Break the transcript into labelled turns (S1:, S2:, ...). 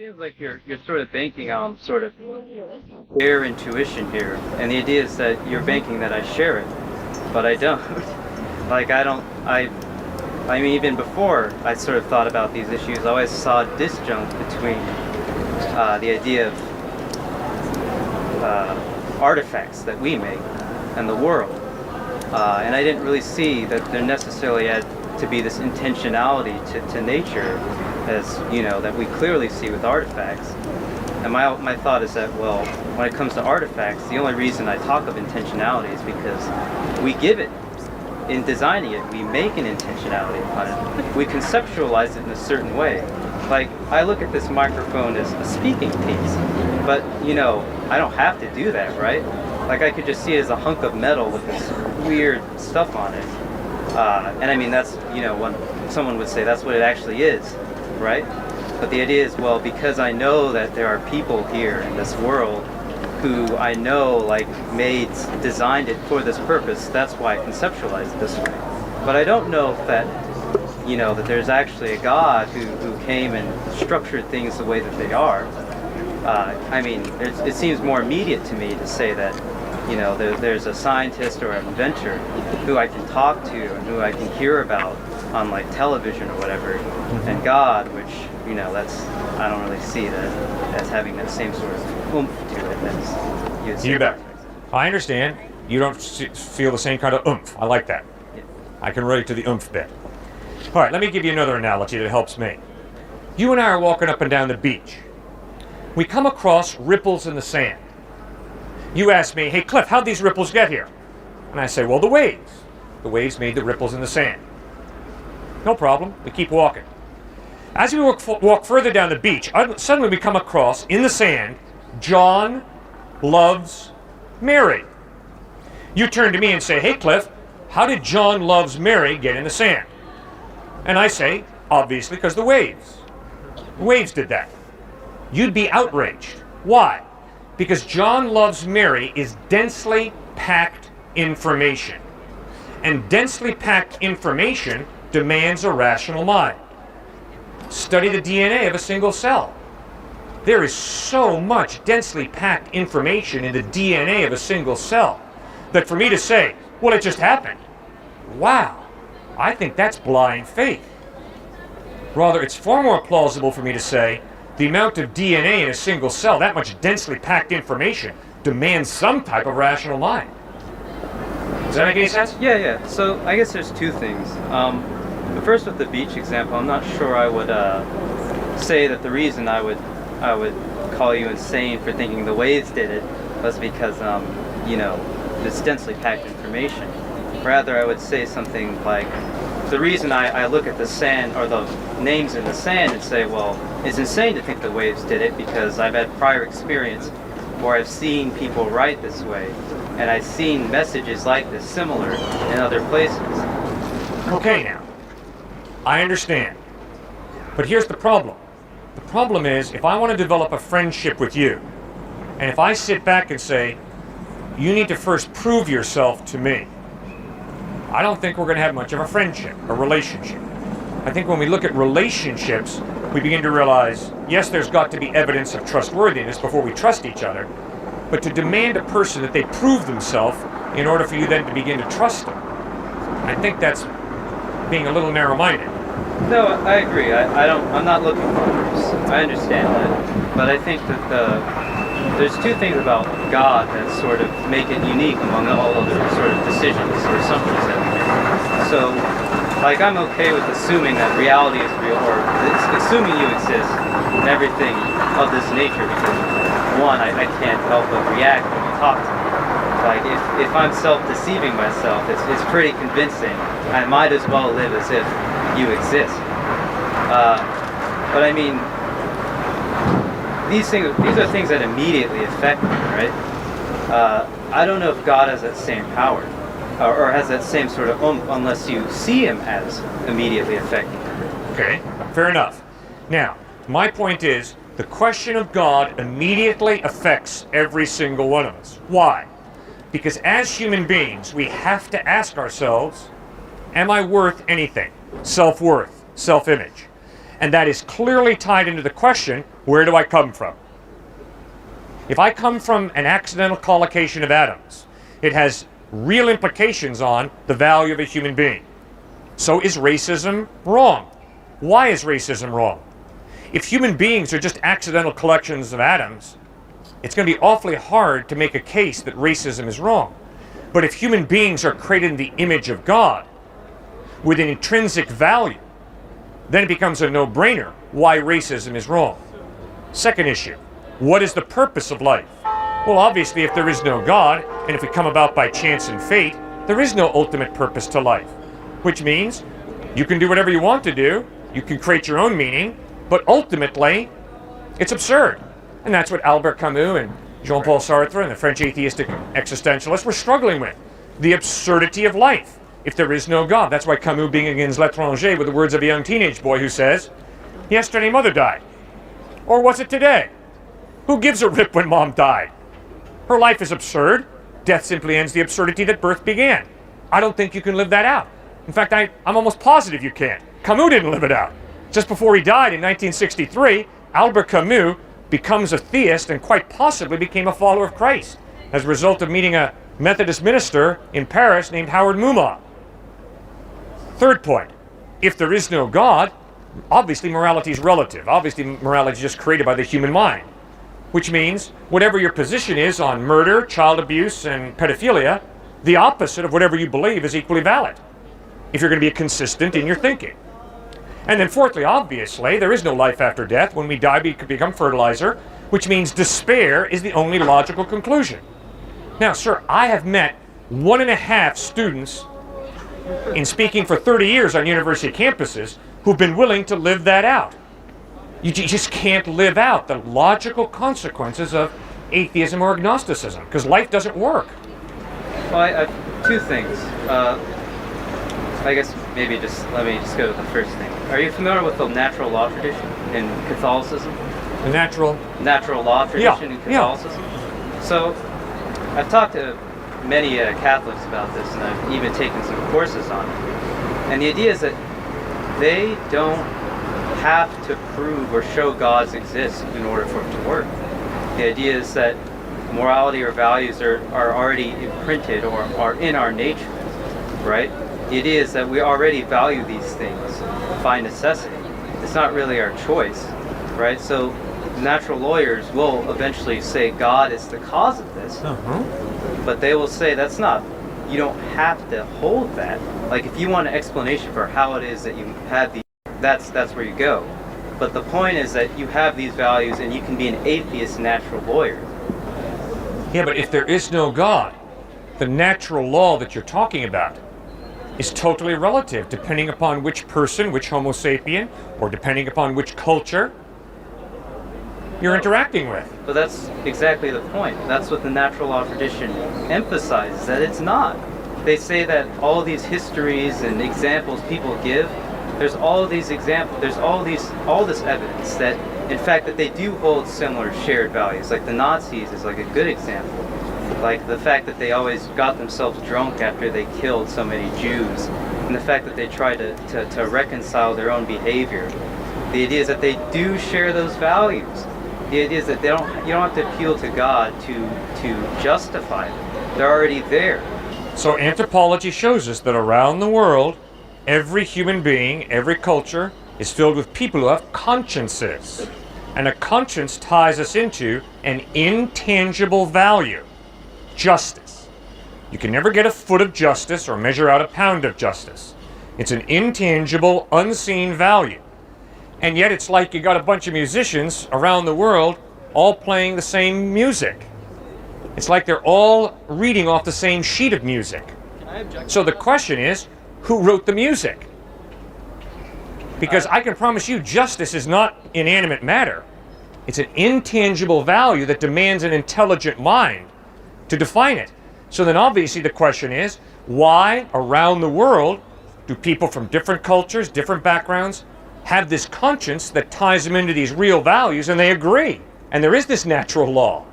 S1: seems like you're sort of banking on sort of their intuition here, and the idea is that you're banking that I share it, but I don't. Like I mean, even before I sort of thought about these issues, I always saw a disjunct between the idea of artifacts that we make and the world, and I didn't really see that there necessarily had to be this intentionality to nature, as you know, that we clearly see with artifacts. And my thought is that, well, when it comes to artifacts, the only reason I talk of intentionality is because we give it. In designing it, we make an intentionality upon it. We conceptualize it in a certain way. Like, I look at this microphone as a speaking piece, but, you know, I don't have to do that, right? Like, I could just see it as a hunk of metal with this weird stuff on it. And I mean, that's, you know, when someone would say that's what it actually is, right? But the idea is, well, because I know that there are people here in this world who I know, like, designed it for this purpose, that's why I conceptualize it this way. But I don't know if that, you know, that there's actually a God who came and structured things the way that they are. I mean, it seems more immediate to me to say that, you know, there's a scientist or an inventor who I can talk to and who I can hear about on, like, television or whatever, and God, which, you know, I don't really see that as having that same sort of oomph to it as
S2: you bet. I understand. You don't feel the same kind of oomph. I like that.
S1: Yeah.
S2: I can relate to the oomph bit. All right, let me give you another analogy that helps me. You and I are walking up and down the beach. We come across ripples in the sand. You ask me, hey, Cliff, how'd these ripples get here? And I say, well, the waves. The waves made the ripples in the sand. No problem. We keep walking. As we walk further down the beach, suddenly we come across, in the sand, John loves Mary. You turn to me and say, hey, Cliff, how did John loves Mary get in the sand? And I say, obviously, because the waves. The waves did that. You'd be outraged. Why? Because John loves Mary is densely packed information. And densely packed information demands a rational mind. Study the DNA of a single cell. There is so much densely packed information in the DNA of a single cell that for me to say, well, it just happened, wow, I think that's blind faith. Rather, it's far more plausible for me to say the amount of DNA in a single cell, that much densely packed information, demands some type of rational mind. Does that make any sense?
S1: Yeah. So I guess there's two things. But first, with the beach example, I'm not sure I would say that the reason I would call you insane for thinking the waves did it was because you know, it's densely packed information. Rather, I would say something like, the reason I look at the sand or the names in the sand and say, well, it's insane to think the waves did it because I've had prior experience where I've seen people write this way, and I've seen messages like this similar in other places.
S2: Okay, now, I understand. But here's the problem. The problem is, if I want to develop a friendship with you, and if I sit back and say, you need to first prove yourself to me, I don't think we're going to have much of a friendship, a relationship. I think when we look at relationships, we begin to realize, yes, there's got to be evidence of trustworthiness before we trust each other, but to demand a person that they prove themselves in order for you then to begin to trust them, I think that's being a little narrow-minded.
S1: No, I agree. I'm not looking for proofs. I understand that. But I think that there's two things about God that sort of make it unique among all other sort of decisions or assumptions that we make. So, like, I'm okay with assuming that reality is real, or assuming you exist and everything of this nature, because one, I can't help but react when you talk to me. Like, if I'm self-deceiving myself, it's pretty convincing. I might as well live as if you exist. But I mean, these are things that immediately affect me, right? I don't know if God has that same power, or has that same sort of unless you see him as immediately affecting you.
S2: Okay, fair enough. Now, my point is, the question of God immediately affects every single one of us. Why? Because as human beings, we have to ask ourselves, am I worth anything? Self-worth, self-image. And that is clearly tied into the question, where do I come from? If I come from an accidental collocation of atoms, it has real implications on the value of a human being. So is racism wrong? Why is racism wrong? If human beings are just accidental collections of atoms, it's going to be awfully hard to make a case that racism is wrong. But if human beings are created in the image of God, with an intrinsic value, then it becomes a no-brainer why racism is wrong. Second issue, what is the purpose of life? Well, obviously, if there is no God, and if we come about by chance and fate, there is no ultimate purpose to life. Which means you can do whatever you want to do, you can create your own meaning, but ultimately, it's absurd. And that's what Albert Camus and Jean-Paul Sartre and the French atheistic existentialists were struggling with. The absurdity of life, if there is no God. That's why Camus begins L'Étranger with the words of a young teenage boy who says, yesterday mother died. Or was it today? Who gives a rip when mom died? Her life is absurd. Death simply ends the absurdity that birth began. I don't think you can live that out. In fact, I'm almost positive you can't. Camus didn't live it out. Just before he died in 1963, Albert Camus becomes a theist and quite possibly became a follower of Christ as a result of meeting a Methodist minister in Paris named Howard Mumma. Third point, if there is no God, obviously morality is relative. Obviously morality is just created by the human mind, which means whatever your position is on murder, child abuse, and pedophilia, the opposite of whatever you believe is equally valid if you're going to be consistent in your thinking. And then fourthly, obviously, there is no life after death. When we die, we become fertilizer, which means despair is the only logical conclusion. Now, sir, I have met 1.5 students in speaking for 30 years on university campuses who've been willing to live that out. You just can't live out the logical consequences of atheism or agnosticism, because life doesn't work.
S1: Well, I have two things. I guess maybe let me go to the first thing. Are you familiar with the natural law tradition in Catholicism?
S2: The natural
S1: law tradition in Catholicism?
S2: Yeah.
S1: So, I've talked to many Catholics about this, and I've even taken some courses on it. And the idea is that they don't have to prove or show God's exist in order for it to work. The idea is that morality or values are already imprinted or are in our nature, right? The idea is that we already value these things by necessity. It's not really our choice, right? So natural lawyers will eventually say God is the cause of this, but they will say that's not, you don't have to hold that. Like if you want an explanation for how it is that you have these, that's where you go. But the point is that you have these values and you can be an atheist natural lawyer.
S2: Yeah, but if there is no God, the natural law that you're talking about is totally relative, depending upon which person, which Homo sapien, or depending upon which culture you're interacting with.
S1: But that's exactly the point. That's what the natural law tradition emphasizes, that it's not. They say that all of these histories and examples people give, there's all of these examples, there's all this evidence that, in fact, that they do hold similar shared values. Like the Nazis is like a good example. Like the fact that they always got themselves drunk after they killed so many Jews, and the fact that they try to reconcile their own behavior. The idea is that they do share those values. The idea is that you don't have to appeal to God to justify them. They're already there.
S2: So anthropology shows us that around the world, every human being, every culture is filled with people who have consciences. And a conscience ties us into an intangible value. Justice. You can never get a foot of justice or measure out a pound of justice. It's an intangible, unseen value. And yet it's like you got a bunch of musicians around the world all playing the same music. It's like they're all reading off the same sheet of music. So the question is, who wrote the music? Because I can promise you justice is not inanimate matter. It's an intangible value that demands an intelligent mind to define it. So then obviously the question is, why around the world do people from different cultures, different backgrounds, have this conscience that ties them into these real values and they agree? And there is this natural law.